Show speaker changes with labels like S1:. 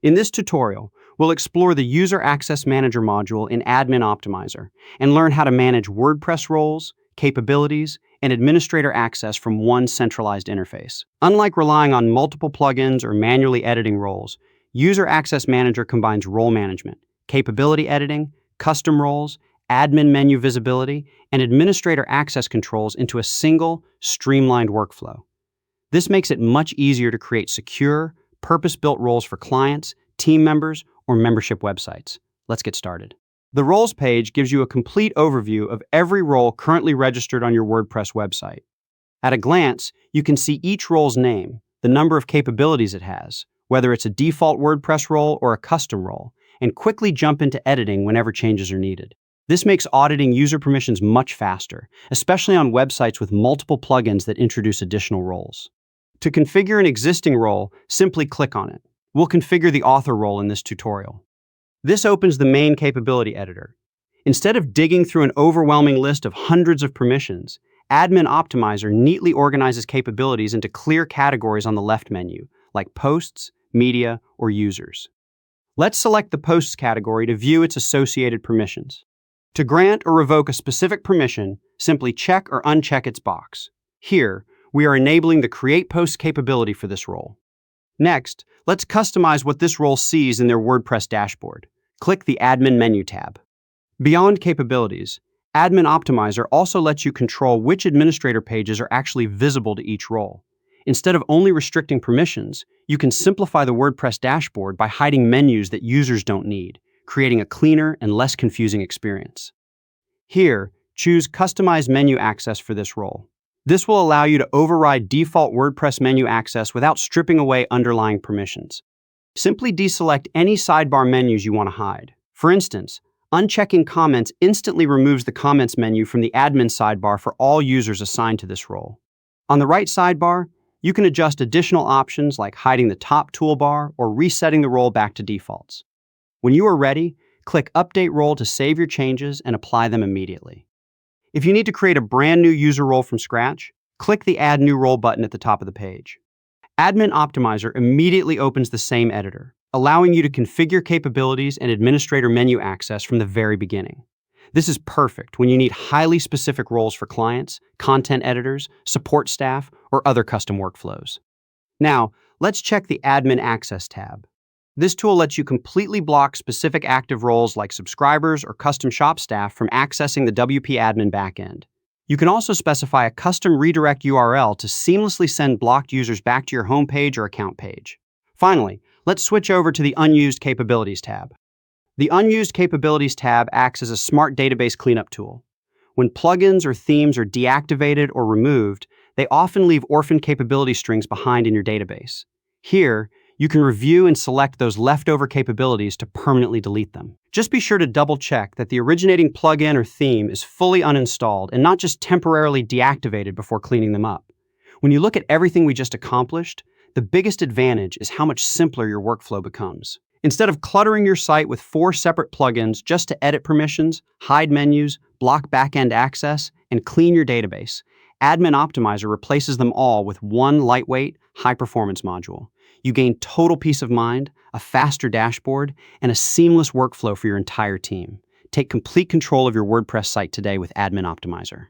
S1: In this tutorial, we'll explore the User Access Manager module in Admin Optimizer and learn how to manage WordPress roles, capabilities, and administrator access from one centralized interface. Unlike relying on multiple plugins or manually editing roles, User Access Manager combines role management, capability editing, custom roles, admin menu visibility, and administrator access controls into a single, streamlined workflow. This makes it much easier to create secure, purpose-built roles for clients, team members, or membership websites. Let's get started. The Roles page gives you a complete overview of every role currently registered on your WordPress website. At a glance, you can see each role's name, the number of capabilities it has, whether it's a default WordPress role or a custom role, and quickly jump into editing whenever changes are needed. This makes auditing user permissions much faster, especially on websites with multiple plugins that introduce additional roles. To configure an existing role, simply click on it. We'll configure the author role in this tutorial. This opens the main capability editor. Instead of digging through an overwhelming list of hundreds of permissions, Admin Optimizer neatly organizes capabilities into clear categories on the left menu, like posts, media, or users. Let's select the Posts category to view its associated permissions. To grant or revoke a specific permission, simply check or uncheck its box. Here, we are enabling the Create Post capability for this role. Next, let's customize what this role sees in their WordPress dashboard. Click the Admin menu tab. Beyond capabilities, Admin Optimizer also lets you control which administrator pages are actually visible to each role. Instead of only restricting permissions, you can simplify the WordPress dashboard by hiding menus that users don't need, creating a cleaner and less confusing experience. Here, choose Customize Menu Access for this role. This will allow you to override default WordPress menu access without stripping away underlying permissions. Simply deselect any sidebar menus you want to hide. For instance, unchecking comments instantly removes the comments menu from the admin sidebar for all users assigned to this role. On the right sidebar, you can adjust additional options like hiding the top toolbar or resetting the role back to defaults. When you are ready, click Update Role to save your changes and apply them immediately. If you need to create a brand new user role from scratch, click the Add New Role button at the top of the page. Admin Optimizer immediately opens the same editor, allowing you to configure capabilities and administrator menu access from the very beginning. This is perfect when you need highly specific roles for clients, content editors, support staff, or other custom workflows. Now, let's check the Admin Access tab. This tool lets you completely block specific active roles like subscribers or custom shop staff from accessing the WP Admin backend. You can also specify a custom redirect URL to seamlessly send blocked users back to your homepage or account page. Finally, let's switch over to the Unused Capabilities tab. The Unused Capabilities tab acts as a smart database cleanup tool. When plugins or themes are deactivated or removed, they often leave orphaned capability strings behind in your database. Here, you can review and select those leftover capabilities to permanently delete them. Just be sure to double-check that the originating plugin or theme is fully uninstalled and not just temporarily deactivated before cleaning them up. When you look at everything we just accomplished, the biggest advantage is how much simpler your workflow becomes. Instead of cluttering your site with 4 separate plugins just to edit permissions, hide menus, block backend access, and clean your database, Admin Optimizer replaces them all with one lightweight, high-performance module. You gain total peace of mind, a faster dashboard, and a seamless workflow for your entire team. Take complete control of your WordPress site today with Admin Optimizer.